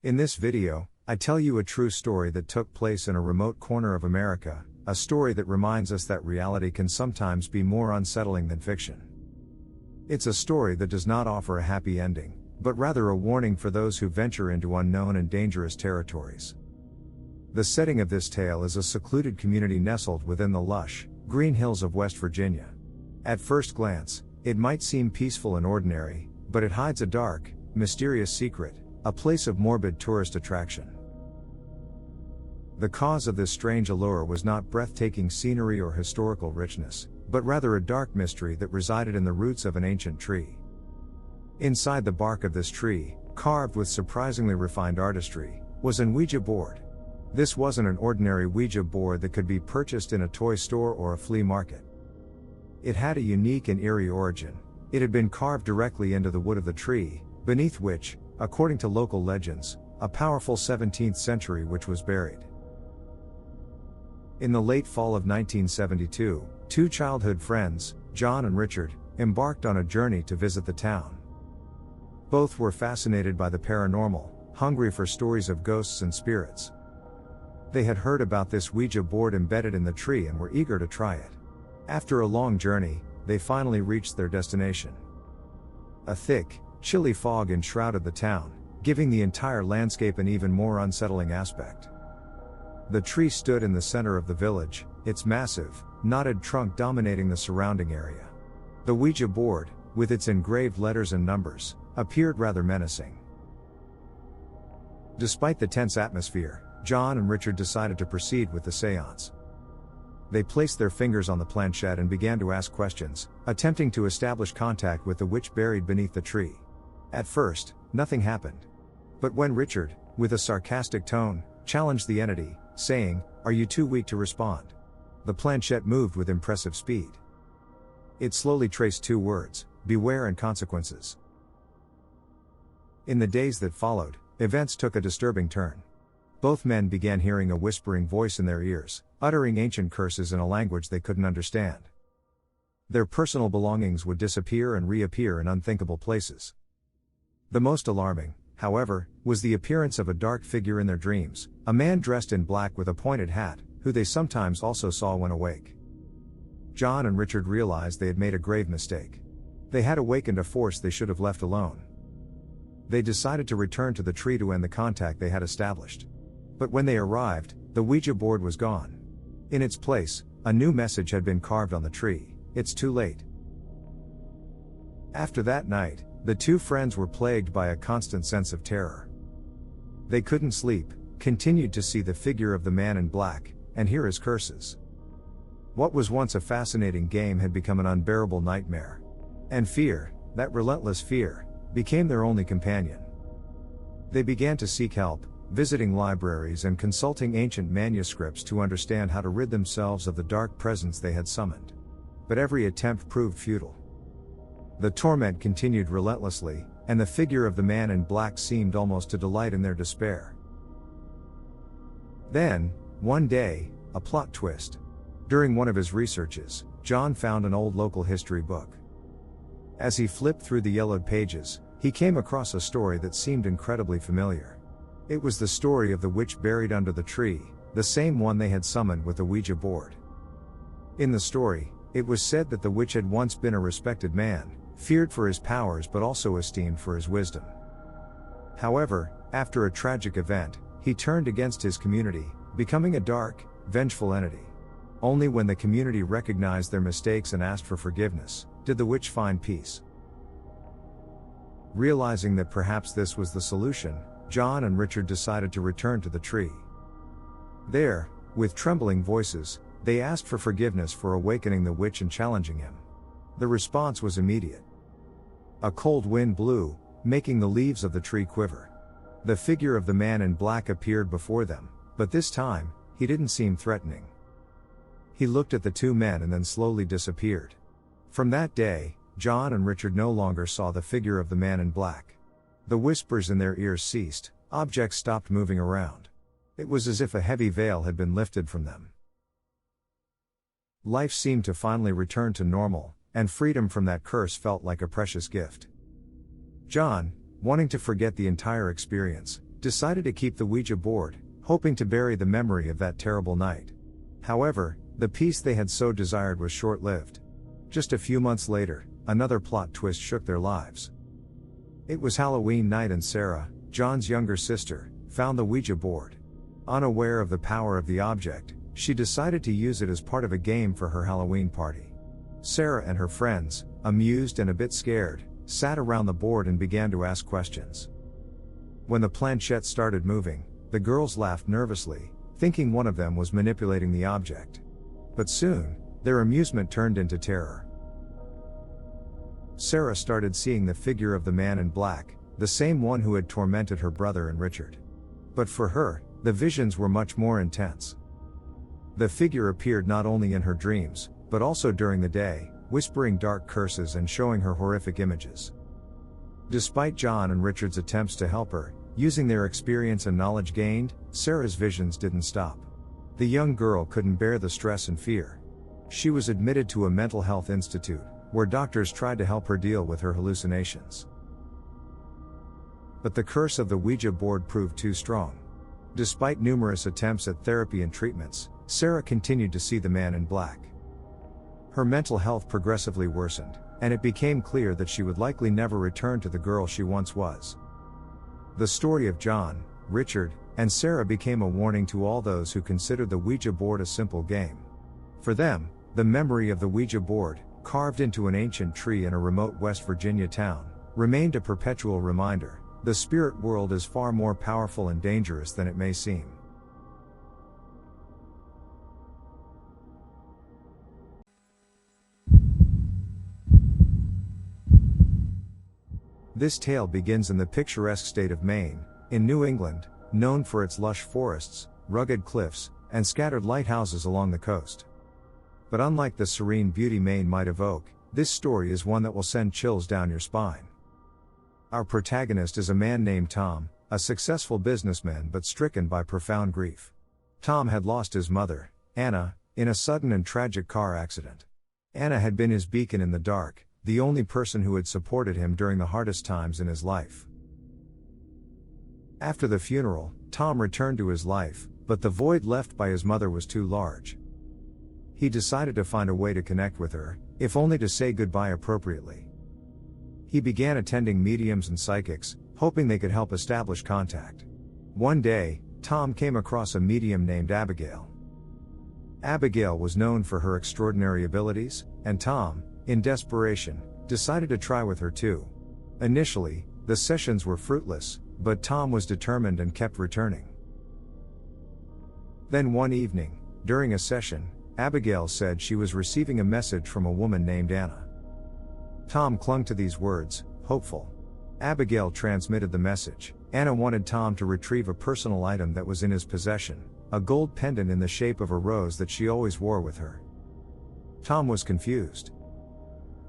In this video, I tell you a true story that took place in a remote corner of America, a story that reminds us that reality can sometimes be more unsettling than fiction. It's a story that does not offer a happy ending, but rather a warning for those who venture into unknown and dangerous territories. The setting of this tale is a secluded community nestled within the lush, green hills of West Virginia. At first glance, it might seem peaceful and ordinary, but it hides a dark, mysterious secret, a place of morbid tourist attraction. The cause of this strange allure was not breathtaking scenery or historical richness, but rather a dark mystery that resided in the roots of an ancient tree. Inside the bark of this tree, carved with surprisingly refined artistry, was an Ouija board. This wasn't an ordinary Ouija board that could be purchased in a toy store or a flea market. It had a unique and eerie origin. It had been carved directly into the wood of the tree, beneath which, according to local legends, a powerful 17th century witch was buried. In the late fall of 1972, two childhood friends, John and Richard, embarked on a journey to visit the town. Both were fascinated by the paranormal, hungry for stories of ghosts and spirits. They had heard about this Ouija board embedded in the tree and were eager to try it. After a long journey, they finally reached their destination. A thick, chilly fog enshrouded the town, giving the entire landscape an even more unsettling aspect. The tree stood in the center of the village, its massive, knotted trunk dominating the surrounding area. The Ouija board, with its engraved letters and numbers, appeared rather menacing. Despite the tense atmosphere, John and Richard decided to proceed with the seance. They placed their fingers on the planchette and began to ask questions, attempting to establish contact with the witch buried beneath the tree. At first, nothing happened. But when Richard, with a sarcastic tone, challenged the entity, saying, "Are you too weak to respond?" the planchette moved with impressive speed. It slowly traced two words: beware and consequences. In the days that followed, events took a disturbing turn. Both men began hearing a whispering voice in their ears, uttering ancient curses in a language they couldn't understand. Their personal belongings would disappear and reappear in unthinkable places. The most alarming, however, was the appearance of a dark figure in their dreams, a man dressed in black with a pointed hat, who they sometimes also saw when awake. John and Richard realized they had made a grave mistake. They had awakened a force they should have left alone. They decided to return to the tree to end the contact they had established. But when they arrived, the Ouija board was gone. In its place, a new message had been carved on the tree: "It's too late." After that night, the two friends were plagued by a constant sense of terror. They couldn't sleep, continued to see the figure of the man in black, and hear his curses. What was once a fascinating game had become an unbearable nightmare. And fear, that relentless fear, became their only companion. They began to seek help, visiting libraries and consulting ancient manuscripts to understand how to rid themselves of the dark presence they had summoned. But every attempt proved futile. The torment continued relentlessly, and the figure of the man in black seemed almost to delight in their despair. Then, one day, a plot twist. During one of his researches, John found an old local history book. As he flipped through the yellowed pages, he came across a story that seemed incredibly familiar. It was the story of the witch buried under the tree, the same one they had summoned with the Ouija board. In the story, it was said that the witch had once been a respected man, feared for his powers but also esteemed for his wisdom. However, after a tragic event, he turned against his community, becoming a dark, vengeful entity. Only when the community recognized their mistakes and asked for forgiveness, did the witch find peace. Realizing that perhaps this was the solution, John and Richard decided to return to the tree. There, with trembling voices, they asked for forgiveness for awakening the witch and challenging him. The response was immediate. A cold wind blew, making the leaves of the tree quiver. The figure of the man in black appeared before them, but this time, he didn't seem threatening. He looked at the two men and then slowly disappeared. From that day, John and Richard no longer saw the figure of the man in black. The whispers in their ears ceased, objects stopped moving around. It was as if a heavy veil had been lifted from them. Life seemed to finally return to normal, and freedom from that curse felt like a precious gift. John, wanting to forget the entire experience, decided to keep the Ouija board, hoping to bury the memory of that terrible night. However, the peace they had so desired was short-lived. Just a few months later, another plot twist shook their lives. It was Halloween night and Sarah, John's younger sister, found the Ouija board. Unaware of the power of the object, she decided to use it as part of a game for her Halloween party. Sarah and her friends, amused and a bit scared, sat around the board and began to ask questions. When the planchette started moving, the girls laughed nervously, thinking one of them was manipulating the object. But soon, their amusement turned into terror. Sarah started seeing the figure of the man in black, the same one who had tormented her brother and Richard. But for her, the visions were much more intense. The figure appeared not only in her dreams, but also during the day, whispering dark curses and showing her horrific images. Despite John and Richard's attempts to help her, using their experience and knowledge gained, Sarah's visions didn't stop. The young girl couldn't bear the stress and fear. She was admitted to a mental health institute, where doctors tried to help her deal with her hallucinations. But the curse of the Ouija board proved too strong. Despite numerous attempts at therapy and treatments, Sarah continued to see the man in black. Her mental health progressively worsened, and it became clear that she would likely never return to the girl she once was. The story of John, Richard, and Sarah became a warning to all those who considered the Ouija board a simple game. For them, the memory of the Ouija board, carved into an ancient tree in a remote West Virginia town, remained a perpetual reminder: the spirit world is far more powerful and dangerous than it may seem. This tale begins in the picturesque state of Maine, in New England, known for its lush forests, rugged cliffs, and scattered lighthouses along the coast. But unlike the serene beauty Maine might evoke, this story is one that will send chills down your spine. Our protagonist is a man named Tom, a successful businessman but stricken by profound grief. Tom had lost his mother, Anna, in a sudden and tragic car accident. Anna had been his beacon in the dark, the only person who had supported him during the hardest times in his life. After the funeral, Tom returned to his life, but the void left by his mother was too large. He decided to find a way to connect with her, if only to say goodbye appropriately. He began attending mediums and psychics, hoping they could help establish contact. One day, Tom came across a medium named Abigail. Abigail was known for her extraordinary abilities, and Tom, in desperation, decided to try with her too. Initially, the sessions were fruitless, but Tom was determined and kept returning. Then one evening, during a session, Abigail said she was receiving a message from a woman named Anna. Tom clung to these words, hopeful. Abigail transmitted the message. Anna wanted Tom to retrieve a personal item that was in his possession, a gold pendant in the shape of a rose that she always wore with her. Tom was confused.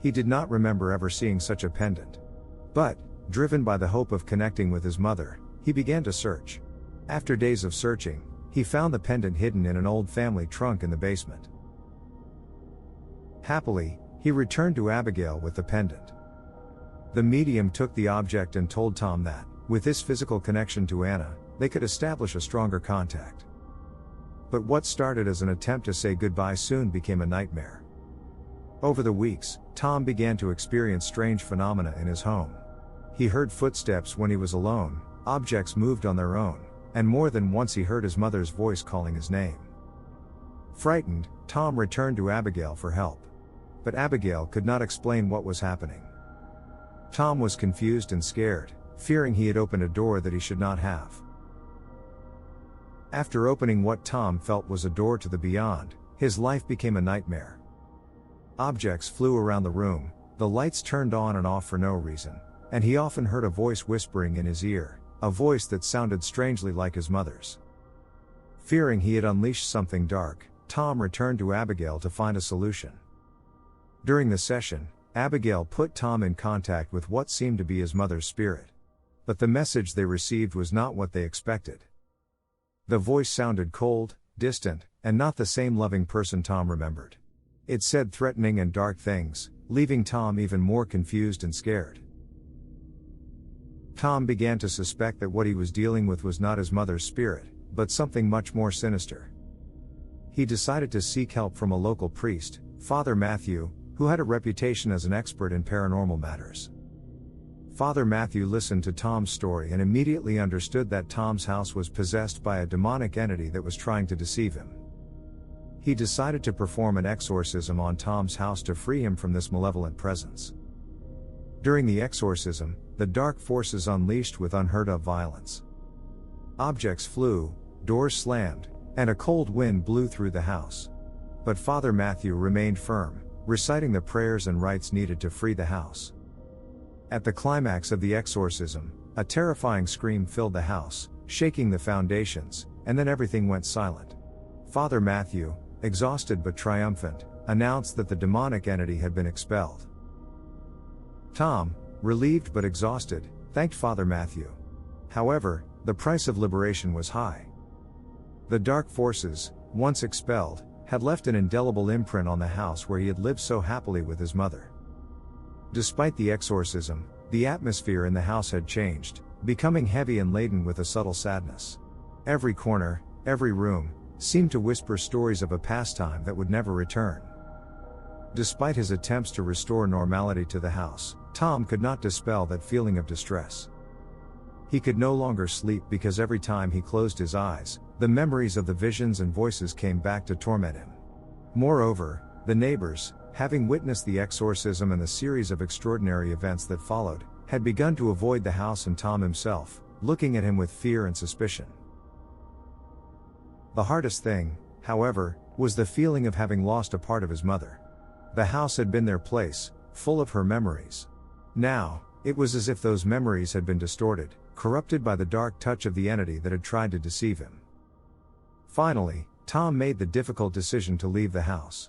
He did not remember ever seeing such a pendant. But, driven by the hope of connecting with his mother, he began to search. After days of searching, he found the pendant hidden in an old family trunk in the basement. Happily, he returned to Abigail with the pendant. The medium took the object and told Tom that, with this physical connection to Anna, they could establish a stronger contact. But what started as an attempt to say goodbye soon became a nightmare. Over the weeks, Tom began to experience strange phenomena in his home. He heard footsteps when he was alone, objects moved on their own, and more than once he heard his mother's voice calling his name. Frightened, Tom returned to Abigail for help. But Abigail could not explain what was happening. Tom was confused and scared, fearing he had opened a door that he should not have. After opening what Tom felt was a door to the beyond, his life became a nightmare. Objects flew around the room, the lights turned on and off for no reason, and he often heard a voice whispering in his ear, a voice that sounded strangely like his mother's. Fearing he had unleashed something dark, Tom returned to Abigail to find a solution. During the session, Abigail put Tom in contact with what seemed to be his mother's spirit. But the message they received was not what they expected. The voice sounded cold, distant, and not the same loving person Tom remembered. It said threatening and dark things, leaving Tom even more confused and scared. Tom began to suspect that what he was dealing with was not his mother's spirit, but something much more sinister. He decided to seek help from a local priest, Father Matthew, who had a reputation as an expert in paranormal matters. Father Matthew listened to Tom's story and immediately understood that Tom's house was possessed by a demonic entity that was trying to deceive him. He decided to perform an exorcism on Tom's house to free him from this malevolent presence. During the exorcism, the dark forces unleashed with unheard-of violence. Objects flew, doors slammed, and a cold wind blew through the house. But Father Matthew remained firm, reciting the prayers and rites needed to free the house. At the climax of the exorcism, a terrifying scream filled the house, shaking the foundations, and then everything went silent. Father Matthew, exhausted but triumphant, announced that the demonic entity had been expelled. Tom, relieved but exhausted, thanked Father Matthew. However, the price of liberation was high. The dark forces, once expelled, had left an indelible imprint on the house where he had lived so happily with his mother. Despite the exorcism, the atmosphere in the house had changed, becoming heavy and laden with a subtle sadness. Every corner, every room, seemed to whisper stories of a pastime that would never return. Despite his attempts to restore normality to the house, Tom could not dispel that feeling of distress. He could no longer sleep because every time he closed his eyes, the memories of the visions and voices came back to torment him. Moreover, the neighbors, having witnessed the exorcism and the series of extraordinary events that followed, had begun to avoid the house and Tom himself, looking at him with fear and suspicion. The hardest thing, however, was the feeling of having lost a part of his mother. The house had been their place, full of her memories. Now, it was as if those memories had been distorted, corrupted by the dark touch of the entity that had tried to deceive him. Finally, Tom made the difficult decision to leave the house.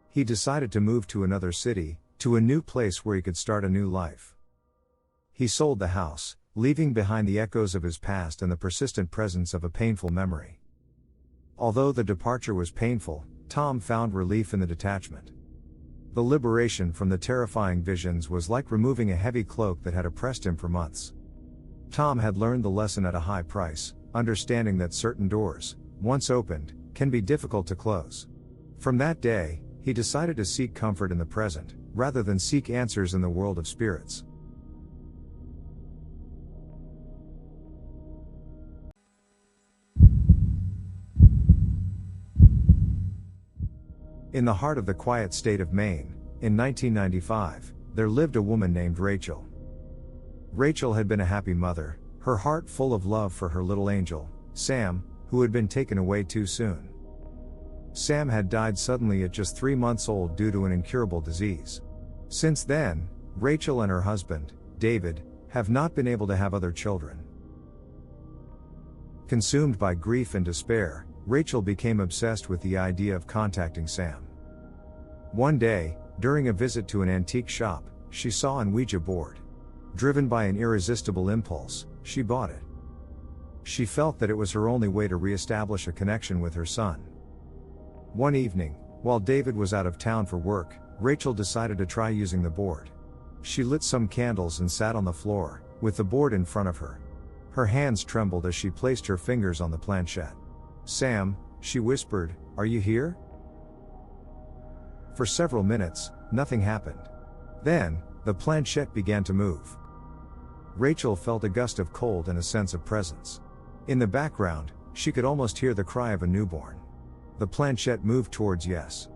He decided to move to another city, to a new place where he could start a new life. He sold the house, leaving behind the echoes of his past and the persistent presence of a painful memory. Although the departure was painful, Tom found relief in the detachment. The liberation from the terrifying visions was like removing a heavy cloak that had oppressed him for months. Tom had learned the lesson at a high price, understanding that certain doors, once opened, can be difficult to close. From that day, he decided to seek comfort in the present, rather than seek answers in the world of spirits. In the heart of the quiet state of Maine, in 1995, there lived a woman named Rachel. Rachel had been a happy mother, her heart full of love for her little angel, Sam, who had been taken away too soon. Sam had died suddenly at just 3 months old due to an incurable disease. Since then, Rachel and her husband, David, have not been able to have other children. Consumed by grief and despair, Rachel became obsessed with the idea of contacting Sam. One day, during a visit to an antique shop, she saw an Ouija board. Driven by an irresistible impulse, she bought it. She felt that it was her only way to re-establish a connection with her son. One evening, while David was out of town for work, Rachel decided to try using the board. She lit some candles and sat on the floor, with the board in front of her. Her hands trembled as she placed her fingers on the planchette. "Sam," she whispered, "are you here?" For several minutes, nothing happened. Then, the planchette began to move. Rachel felt a gust of cold and a sense of presence. In the background, she could almost hear the cry of a newborn. The planchette moved towards yes.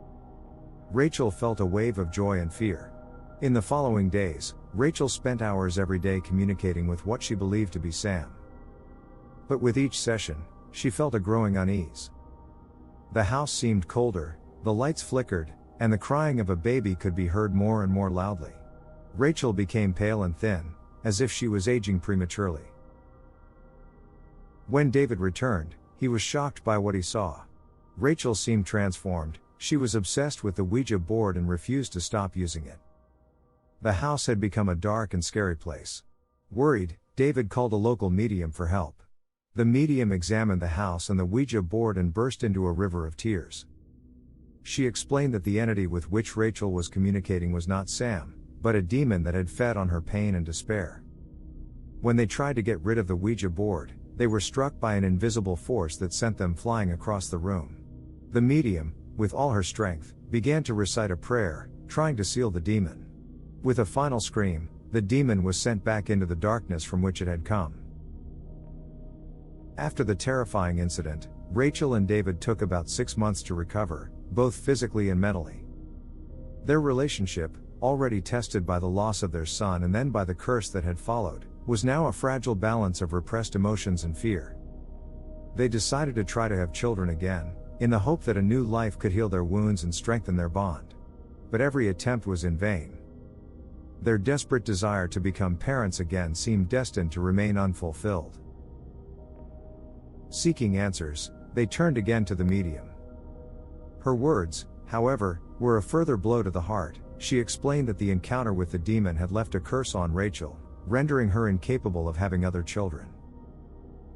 Rachel felt a wave of joy and fear. In the following days, Rachel spent hours every day communicating with what she believed to be Sam. But with each session, she felt a growing unease. The house seemed colder, the lights flickered, and the crying of a baby could be heard more and more loudly. Rachel became pale and thin, as if she was aging prematurely. When David returned, he was shocked by what he saw. Rachel seemed transformed, she was obsessed with the Ouija board and refused to stop using it. The house had become a dark and scary place. Worried, David called a local medium for help. The medium examined the house and the Ouija board and burst into a river of tears. She explained that the entity with which Rachel was communicating was not Sam, but a demon that had fed on her pain and despair. When they tried to get rid of the Ouija board, they were struck by an invisible force that sent them flying across the room. The medium, with all her strength, began to recite a prayer, trying to seal the demon. With a final scream, the demon was sent back into the darkness from which it had come. After the terrifying incident, Rachel and David took about 6 months to recover, both physically and mentally. Their relationship, already tested by the loss of their son and then by the curse that had followed, was now a fragile balance of repressed emotions and fear. They decided to try to have children again, in the hope that a new life could heal their wounds and strengthen their bond. But every attempt was in vain. Their desperate desire to become parents again seemed destined to remain unfulfilled. Seeking answers, they turned again to the medium. Her words, however, were a further blow to the heart. She explained that the encounter with the demon had left a curse on Rachel, rendering her incapable of having other children.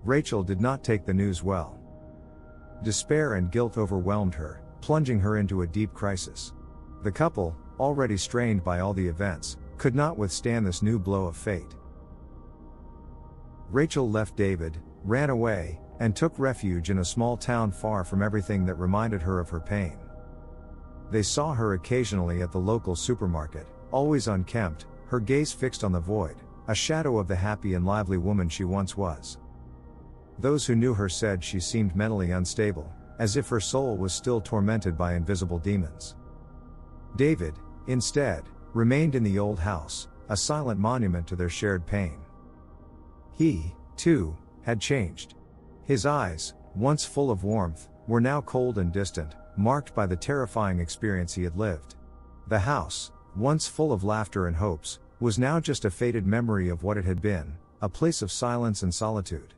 Rachel did not take the news well. Despair and guilt overwhelmed her, plunging her into a deep crisis. The couple, already strained by all the events, could not withstand this new blow of fate. Rachel left David, ran away, and took refuge in a small town far from everything that reminded her of her pain. They saw her occasionally at the local supermarket, always unkempt, her gaze fixed on the void, a shadow of the happy and lively woman she once was. Those who knew her said she seemed mentally unstable, as if her soul was still tormented by invisible demons. David, instead, remained in the old house, a silent monument to their shared pain. He, too, had changed. His eyes, once full of warmth, were now cold and distant, marked by the terrifying experience he had lived. The house, once full of laughter and hopes, was now just a faded memory of what it had been, a place of silence and solitude.